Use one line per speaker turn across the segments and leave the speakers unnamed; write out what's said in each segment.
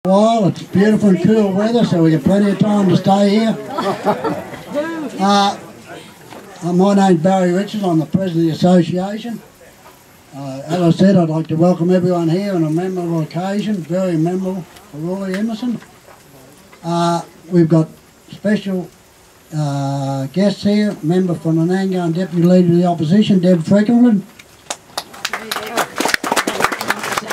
Well, it's beautiful and cool weather, so we have plenty of time to stay here. My name's Barry Richards. I'm the president of the association. As I said, I'd like to welcome everyone here on a memorable occasion, very memorable for Roy Emerson. We've got special guests here, member from Nanango and Deputy Leader of the Opposition, Deb Freckleton.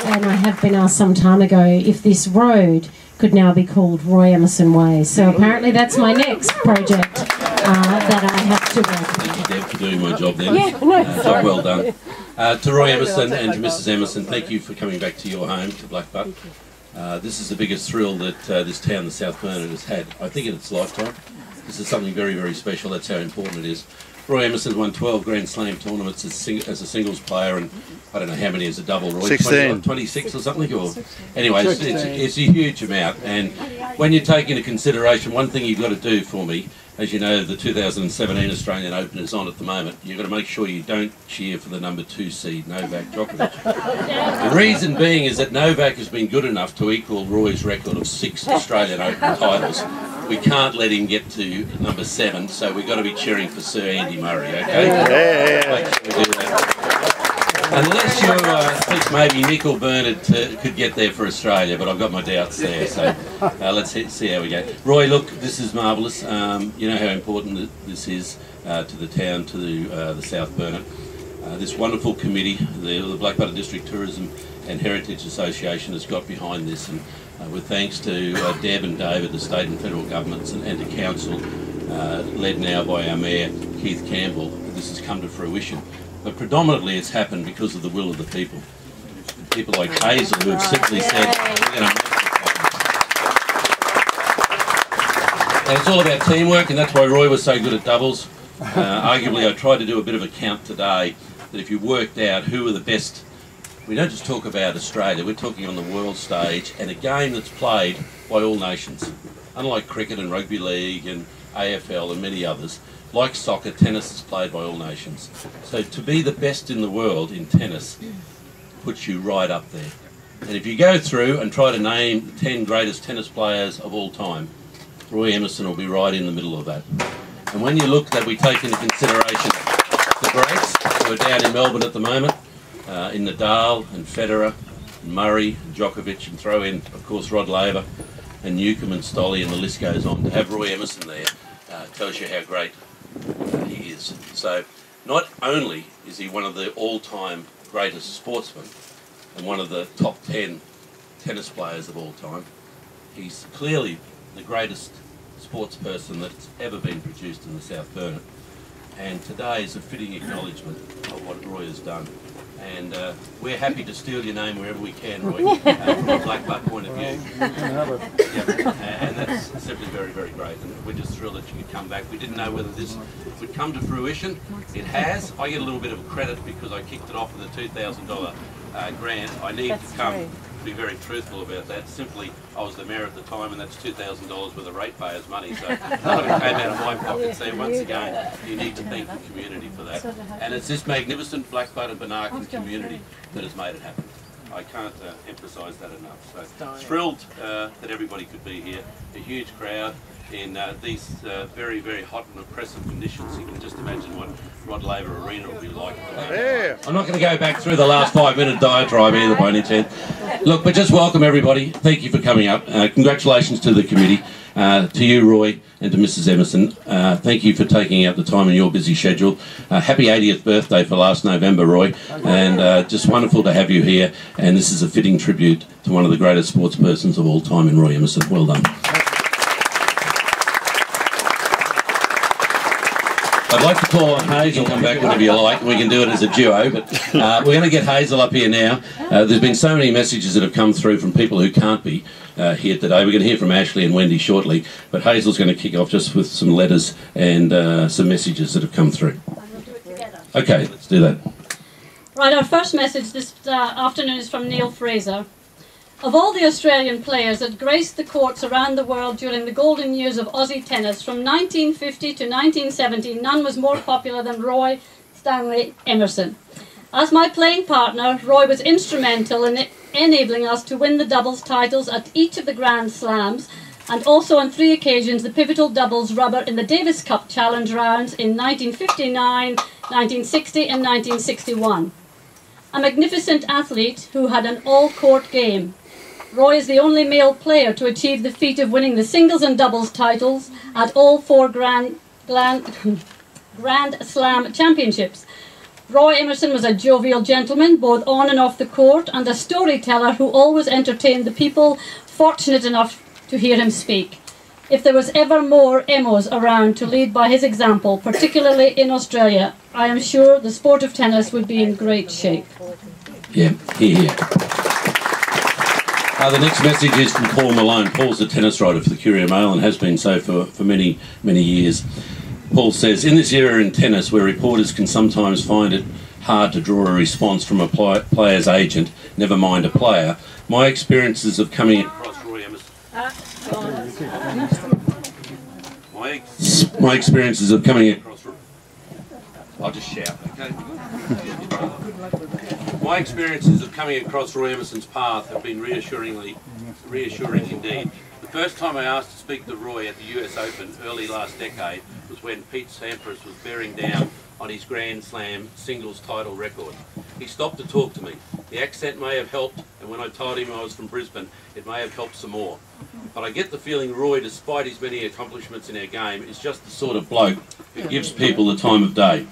And I have been asked some time ago if this road could now be called Roy Emerson Way. So apparently that's my next project that I have to work on.
Thank you, Deb, for doing my job then.
Yeah, no,
job well done. To Roy Emerson and to Mrs Emerson, thank you for coming back to your home, to Blackbutt. This is the biggest thrill that this town, the South Burnett, has had, I think, in its lifetime. This is something very, very special. That's how important it is. Roy Emerson won 12 Grand Slam tournaments as a singles player, and I don't know how many as a double, Roy.
16.
26 or something? Or anyway, it's a huge amount. And when you take into consideration, one thing you've got to do for me, as you know, the 2017 Australian Open is on at the moment. You've got to make sure you don't cheer for the number 2 seed, Novak Djokovic. The reason being is that Novak has been good enough to equal Roy's record of 6 Australian Open titles. We can't let him get to number 7, so we've got to be cheering for Sir Andy Murray, okay? Make sure we do that. Unless you think maybe Nick or Bernard could get there for Australia, but I've got my doubts there, so let's see how we go. Roy, look, this is marvellous. You know how important this is to the town, to the South Burnett. This wonderful committee, the Blackbutt District Tourism and Heritage Association, has got behind this, and with thanks to Deb and David, the state and federal governments, and to council, led now by our mayor, Keith Campbell, this has come to fruition. But predominantly it's happened because of the will of the people. People like Hazel, who have simply said, we're going to make this happen. And it's all about teamwork, and that's why Roy was so good at doubles. Arguably, I tried to do a bit of a count today, that if you worked out who were the best, we don't just talk about Australia, we're talking on the world stage, and a game that's played by all nations. Unlike cricket and rugby league and AFL and many others, like soccer, tennis is played by all nations. So to be the best in the world in tennis puts you right up there. And if you go through and try to name the 10 greatest tennis players of all time, Roy Emerson will be right in the middle of that. And when you look that we take into consideration the greats who are down in Melbourne at the moment, in Nadal and Federer and Murray and Djokovic, and throw in, of course, Rod Laver and Newcomb and Stolle, and the list goes on. To have Roy Emerson there tells you how great he is. So not only is he one of the all-time greatest sportsmen and one of the top 10 tennis players of all time, he's clearly the greatest sports person that's ever been produced in the South Burnett. And today is a fitting acknowledgement of what Roy has done. And we're happy to steal your name wherever we can, Roy, from a Blackbutt point of view. And that's simply very, very great. And we're just thrilled that you could come back. We didn't know whether this would come to fruition. It has. I get a little bit of credit because I kicked it off with a $2,000 grant. I need to come be very truthful about that. Simply, I was the mayor at the time, and that's $2,000 worth of ratepayers' money. So none of it came out of my pocket. So once again, you need to thank the community for that. And it's this magnificent Blackbutt and Banarkin community that has made it happen. I can't emphasise that enough. So thrilled that everybody could be here. A huge crowd in these very, very hot and oppressive conditions. You can just imagine what Rod Laver Arena will be like. I'm not going to go back through the last 5-minute diatribe either by any chance. Look, but just welcome everybody. Thank you for coming up. Congratulations to the committee, to you, Roy, and to Mrs Emerson. Thank you for taking out the time in your busy schedule. Happy 80th birthday for last November, Roy, and just wonderful to have you here. And this is a fitting tribute to one of the greatest sports persons of all time in Roy Emerson. Well done. I'd like to call on Hazel, come back whenever you like. We can do it as a duo, but we're going to get Hazel up here now. There's been so many messages that have come through from people who can't be here today. We're going to hear from Ashley and Wendy shortly, but Hazel's going to kick off just with some letters and some messages that have come through. Okay, let's do that.
Right, our first message this afternoon is from Neil Fraser. Of all the Australian players that graced the courts around the world during the golden years of Aussie tennis, from 1950 to 1970, none was more popular than Roy Stanley Emerson. As my playing partner, Roy was instrumental in enabling us to win the doubles titles at each of the Grand Slams, and also on 3 occasions the pivotal doubles rubber in the Davis Cup Challenge rounds in 1959, 1960 and 1961. A magnificent athlete who had an all-court game. Roy is the only male player to achieve the feat of winning the singles and doubles titles at all 4 Grand Slam championships. Roy Emerson was a jovial gentleman, both on and off the court, and a storyteller who always entertained the people fortunate enough to hear him speak. If there was ever more Emos around to lead by his example, particularly in Australia, I am sure the sport of tennis would be in great shape.
Yeah, here. The next message is from Paul Malone. Paul's a tennis writer for the Courier Mail and has been so for many, many years. Paul says, in this era in tennis where reporters can sometimes find it hard to draw a response from a player's agent, never mind a player, my experiences of coming across Roy Emerson... My experiences of coming across... I'll just shout, okay? My experiences of coming across Roy Emerson's path have been reassuring indeed. The first time I asked to speak to Roy at the US Open early last decade was when Pete Sampras was bearing down on his Grand Slam singles title record. He stopped to talk to me. The accent may have helped, and when I told him I was from Brisbane, it may have helped some more. But I get the feeling Roy, despite his many accomplishments in our game, is just the sort of bloke who gives people the time of day.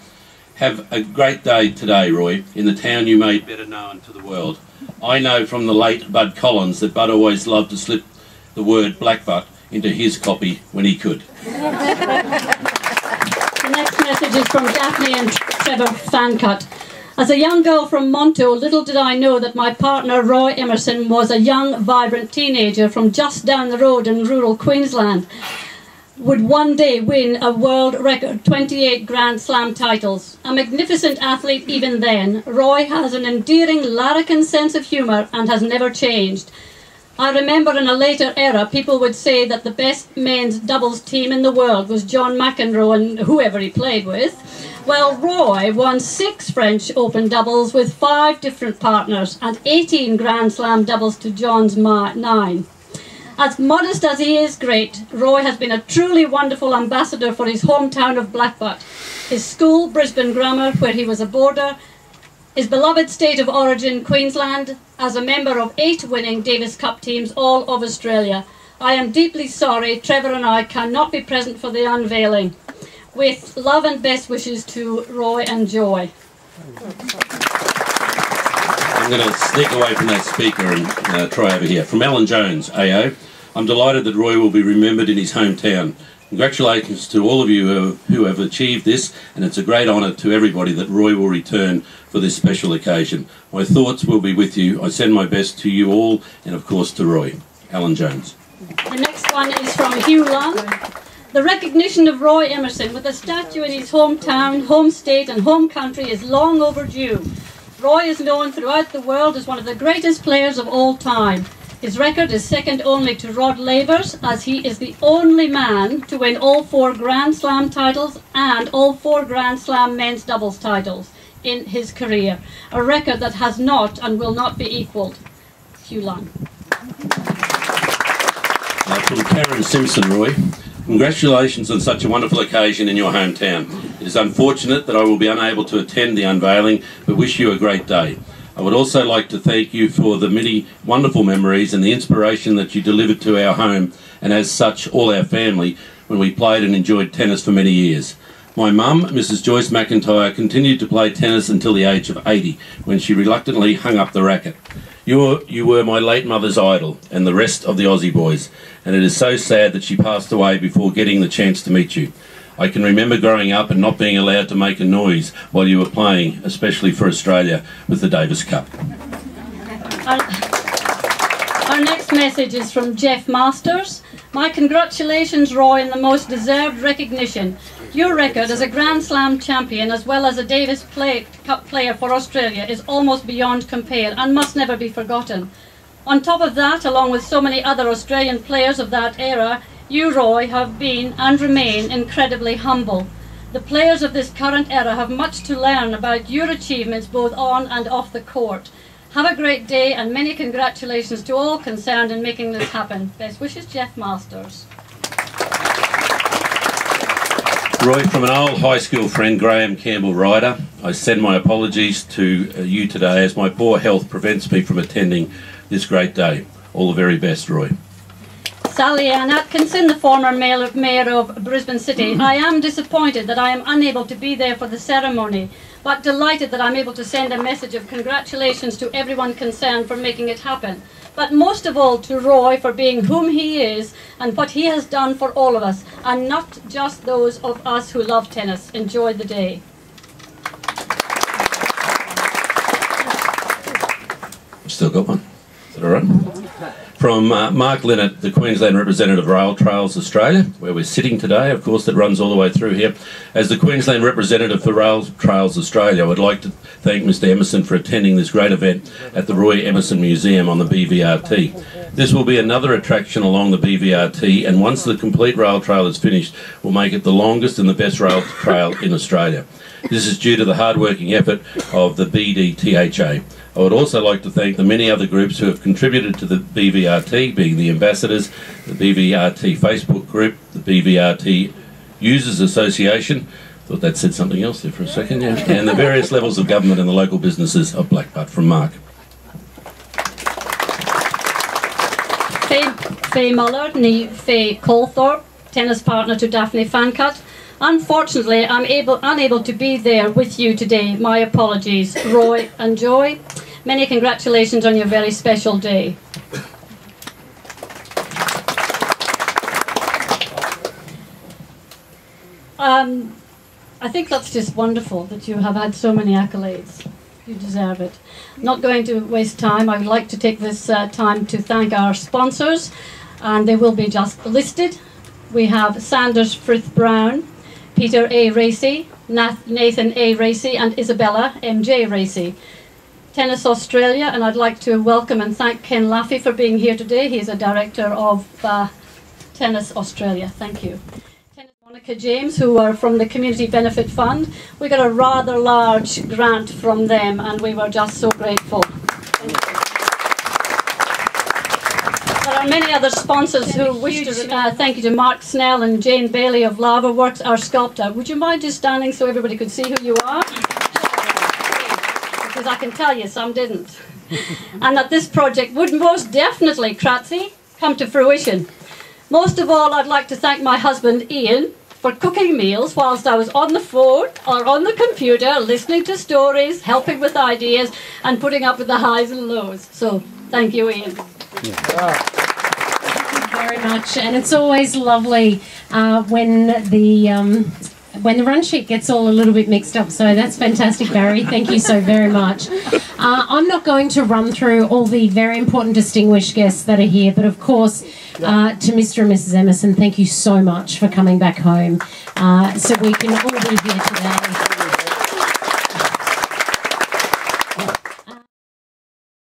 Have a great day today, Roy, in the town you made better known to the world. I know from the late Bud Collins that Bud always loved to slip the word Blackbutt into his copy when he could.
The next message is from Daphne and Trevor Fancutt. As a young girl from Monto, little did I know that my partner Roy Emerson was a young, vibrant teenager from just down the road in rural Queensland, would one day win a world record 28 Grand Slam titles. A magnificent athlete even then, Roy has an endearing larrikin sense of humour and has never changed. I remember in a later era people would say that the best men's doubles team in the world was John McEnroe and whoever he played with. Well, Roy won 6 French Open doubles with 5 different partners and 18 Grand Slam doubles to John's 9. As modest as he is great, Roy has been a truly wonderful ambassador for his hometown of Blackbutt, his school, Brisbane Grammar, where he was a boarder, his beloved state of origin, Queensland, as a member of 8 winning Davis Cup teams all of Australia. I am deeply sorry Trevor and I cannot be present for the unveiling. With love and best wishes to Roy and Joy.
I'm going to sneak away from that speaker and try over here. From Alan Jones, AO. I'm delighted that Roy will be remembered in his hometown. Congratulations to all of you who have achieved this, and it's a great honour to everybody that Roy will return for this special occasion. My thoughts will be with you. I send my best to you all, and of course to Roy. Alan Jones.
The next one is from Hugh Lund. The recognition of Roy Emerson with a statue in his hometown, home state and home country is long overdue. Roy is known throughout the world as one of the greatest players of all time. His record is second only to Rod Laver's, as he is the only man to win all 4 Grand Slam titles and all 4 Grand Slam men's doubles titles in his career, a record that has not and will not be equalled. Hugh Lund.
From Karen Simpson, Roy. Congratulations on such a wonderful occasion in your hometown. It is unfortunate that I will be unable to attend the unveiling, but wish you a great day. I would also like to thank you for the many wonderful memories and the inspiration that you delivered to our home, and as such all our family, when we played and enjoyed tennis for many years. My mum, Mrs. Joyce McIntyre, continued to play tennis until the age of 80, when she reluctantly hung up the racket. You were my late mother's idol, and the rest of the Aussie boys, and it is so sad that she passed away before getting the chance to meet you. I can remember growing up and not being allowed to make a noise while you were playing, especially for Australia with the Davis Cup.
Our next message is from Jeff Masters. My congratulations, Roy, on the most deserved recognition. Your record as a Grand Slam champion as well as a Davis Cup player for Australia is almost beyond compare and must never be forgotten. On top of that, along with so many other Australian players of that era, you, Roy, have been and remain incredibly humble. The players of this current era have much to learn about your achievements both on and off the court. Have a great day and many congratulations to all concerned in making this happen. Best wishes, Jeff Masters.
Roy, from an old high school friend, Graham Campbell Ryder, I send my apologies to you today as my poor health prevents me from attending this great day. All the very best, Roy.
Sally Ann Atkinson, the former mayor of Brisbane City. I am disappointed that I am unable to be there for the ceremony, but delighted that I'm able to send a message of congratulations to everyone concerned for making it happen. But most of all to Roy for being whom he is and what he has done for all of us, and not just those of us who love tennis. Enjoy the day.
I've still got one. Is that all right? From Mark Linnett, the Queensland representative of Rail Trails Australia, where we're sitting today, of course, that runs all the way through here. As the Queensland representative for Rail Trails Australia, I would like to thank Mr Emerson for attending this great event at the Roy Emerson Museum on the BVRT. This will be another attraction along the BVRT, and once the complete rail trail is finished, will make it the longest and the best rail trail in Australia. This is due to the hard-working effort of the BDTHA. I would also like to thank the many other groups who have contributed to the BVRT, being the Ambassadors, the BVRT Facebook group, the BVRT Users Association, thought that said something else there for a second, yeah, and the various levels of government and the local businesses of Blackbutt. From Mark.
Faye Muller, nee Faye Colthorpe, tennis partner to Daphne Fancutt. Unfortunately, I'm unable to be there with you today. My apologies. Roy and Joy, many congratulations on your very special day. I think that's just wonderful that you have had so many accolades. You deserve it. Not going to waste time. I would like to take this time to thank our sponsors, and they will be just listed. We have Sanders Frith Brown, Peter A. Racy, Nathan A. Racy, and Isabella M.J. Racy. Tennis Australia, and I'd like to welcome and thank Ken Laffey for being here today. He is a director of Tennis Australia. Thank you. Tennis Monica James, who are from the Community Benefit Fund. We got a rather large grant from them, and we were just so grateful. There are many other sponsors who wish to thank you to Mark Snell and Jane Bailey of Laver Works, our sculptor. Would you mind just standing so everybody could see who you are? Because I can tell you some didn't. And that this project would most definitely, Kratzy, come to fruition. Most of all, I'd like to thank my husband Ian for cooking meals whilst I was on the phone or on the computer, listening to stories, helping with ideas, and putting up with the highs and lows. So thank you, Ian.
Yeah. Thank you very much, and it's always lovely when the run sheet gets all a little bit mixed up, so that's fantastic, Barry. Thank you so very much. I'm not going to run through all the very important distinguished guests that are here, but of course to Mr. and Mrs. Emerson, thank you so much for coming back home so we can all be here today.